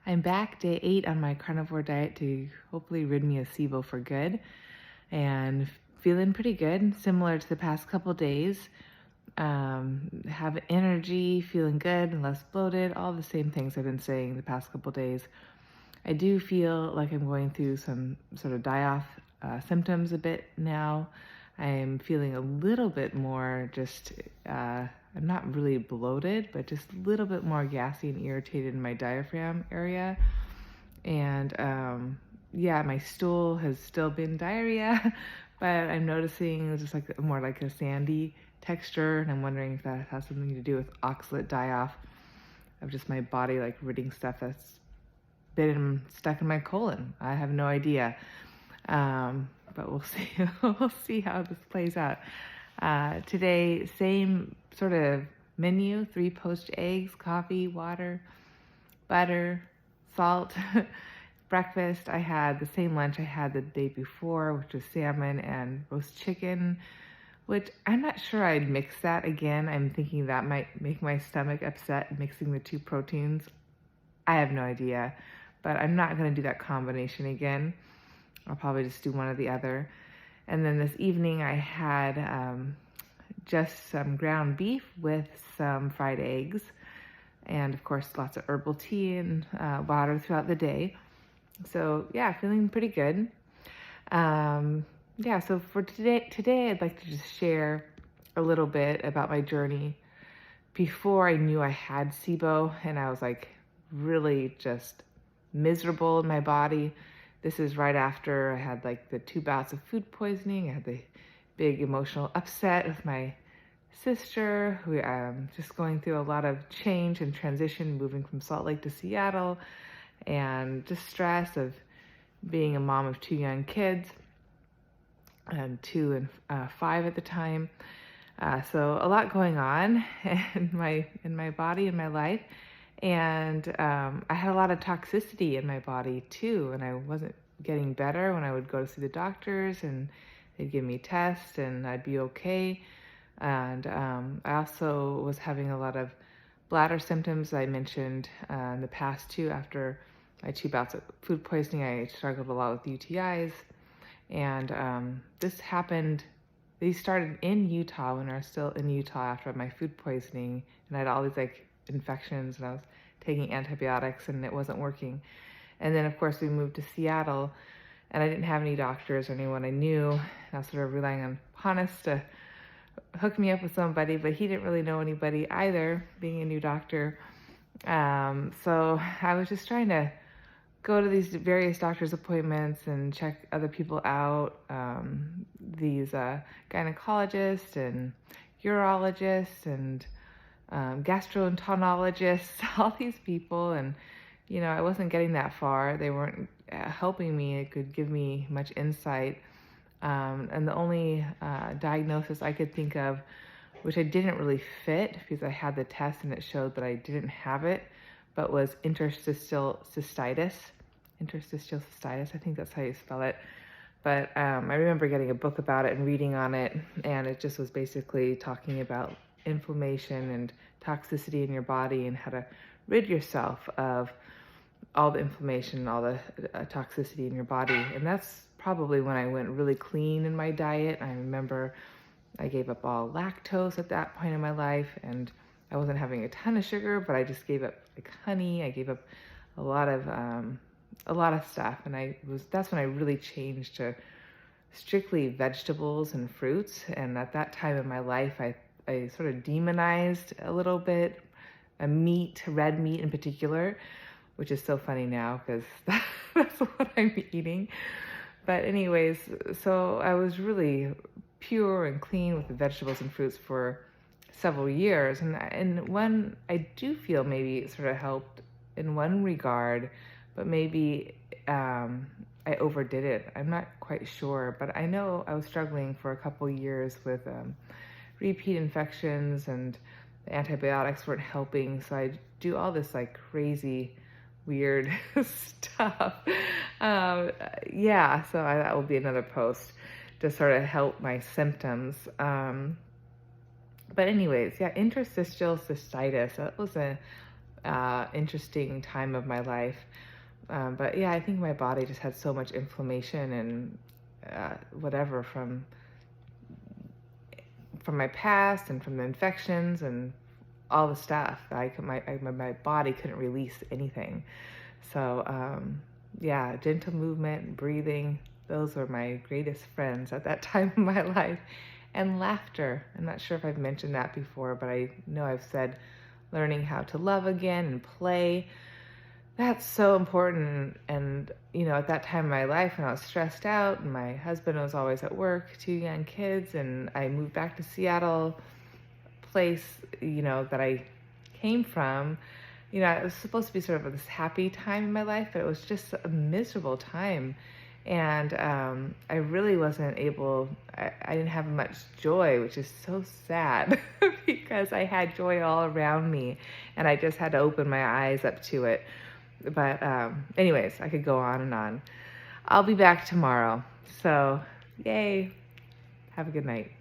I'm back day 8 on my carnivore diet to hopefully rid me of SIBO for good, and feeling pretty good, similar to the past couple days. Have energy, feeling good and less bloated, all the same things I've been saying the past couple days. I do feel like I'm going through some sort of die-off symptoms a bit now. I'm feeling a little bit more I'm not really bloated, but just a little bit more gassy and irritated in my diaphragm area. And yeah, my stool has still been diarrhea, but I'm noticing just like more like a sandy texture, and I'm wondering if that has something to do with oxalate die-off of just my body like ridding stuff that's been stuck in my colon. I have no idea, but we'll see. We'll see how this plays out. Today, same sort of menu: 3 poached eggs, coffee, water, butter, salt. Breakfast, I had the same lunch I had the day before, which was salmon and roast chicken, which I'm not sure I'd mix that again. I'm thinking that might make my stomach upset, mixing the 2 proteins. I have no idea, but I'm not going to do that combination again. I'll probably just do one or the other. And then this evening I had just some ground beef with some fried eggs, and of course lots of herbal tea and water throughout the day. So yeah, feeling pretty good. Yeah, so for today I'd like to just share a little bit about my journey before I knew I had SIBO, and I was like really just miserable in my body. This is right after I had like the 2 bouts of food poisoning. I had the big emotional upset with my sister, who just going through a lot of change and transition, moving from Salt Lake to Seattle, and just stress of being a mom of 2 young kids, and 2 and 5 at the time. So a lot going on in my body and my life. And I had a lot of toxicity in my body too, and I wasn't getting better when I would go to see the doctors, and they'd give me tests and I'd be okay. And I also was having a lot of bladder symptoms I mentioned in the past too. After my 2 bouts of food poisoning, I struggled a lot with UTIs. And these started in Utah when I was still in Utah after my food poisoning, and I had all these like infections, and I was taking antibiotics and it wasn't working. And then of course we moved to Seattle, and I didn't have any doctors or anyone I knew. I was sort of relying on Hannes to hook me up with somebody, but he didn't really know anybody either, being a new doctor. So I was just trying to go to these various doctor's appointments and check other people out, these gynecologists and urologists and gastroenterologists, all these people. And, I wasn't getting that far. They weren't helping me. It could give me much insight. And the only diagnosis I could think of, which I didn't really fit because I had the test and it showed that I didn't have it, but was interstitial cystitis. Interstitial cystitis, I think that's how you spell it. But I remember getting a book about it and reading on it, and it just was basically talking about inflammation and toxicity in your body and how to rid yourself of all the inflammation, all the toxicity in your body. And that's probably when I went really clean in my diet. I remember I gave up all lactose at that point in my life, and I wasn't having a ton of sugar, but I just gave up like honey. I gave up a lot of stuff, and that's when I really changed to strictly vegetables and fruits. And at that time in my life, I sort of demonized a little bit red meat in particular, which is so funny now because that's what I'm eating. But anyways, so I was really pure and clean with the vegetables and fruits for several years. And one, I do feel maybe it sort of helped in one regard, but maybe I overdid it. I'm not quite sure, but I know I was struggling for a couple years with repeat infections, and the antibiotics weren't helping. So I do all this like crazy, weird stuff. Yeah, so that will be another post to sort of help my symptoms. But anyways, yeah, interstitial cystitis. That was interesting time of my life. But yeah, I think my body just had so much inflammation and whatever from my past and from the infections and all the stuff that my body couldn't release anything. So yeah, gentle movement, breathing, those were my greatest friends at that time in my life. And laughter. I'm not sure if I've mentioned that before, but I know I've said learning how to love again and play. That's so important. And, you know, at that time in my life when I was stressed out and my husband was always at work, 2 young kids, and I moved back to Seattle, place, you know, that I came from, you know, it was supposed to be sort of this happy time in my life, but it was just a miserable time. And I really wasn't able, I didn't have much joy, which is so sad because I had joy all around me and I just had to open my eyes up to it. But anyways, I could go on and on. I'll be back tomorrow. So, yay. Have a good night.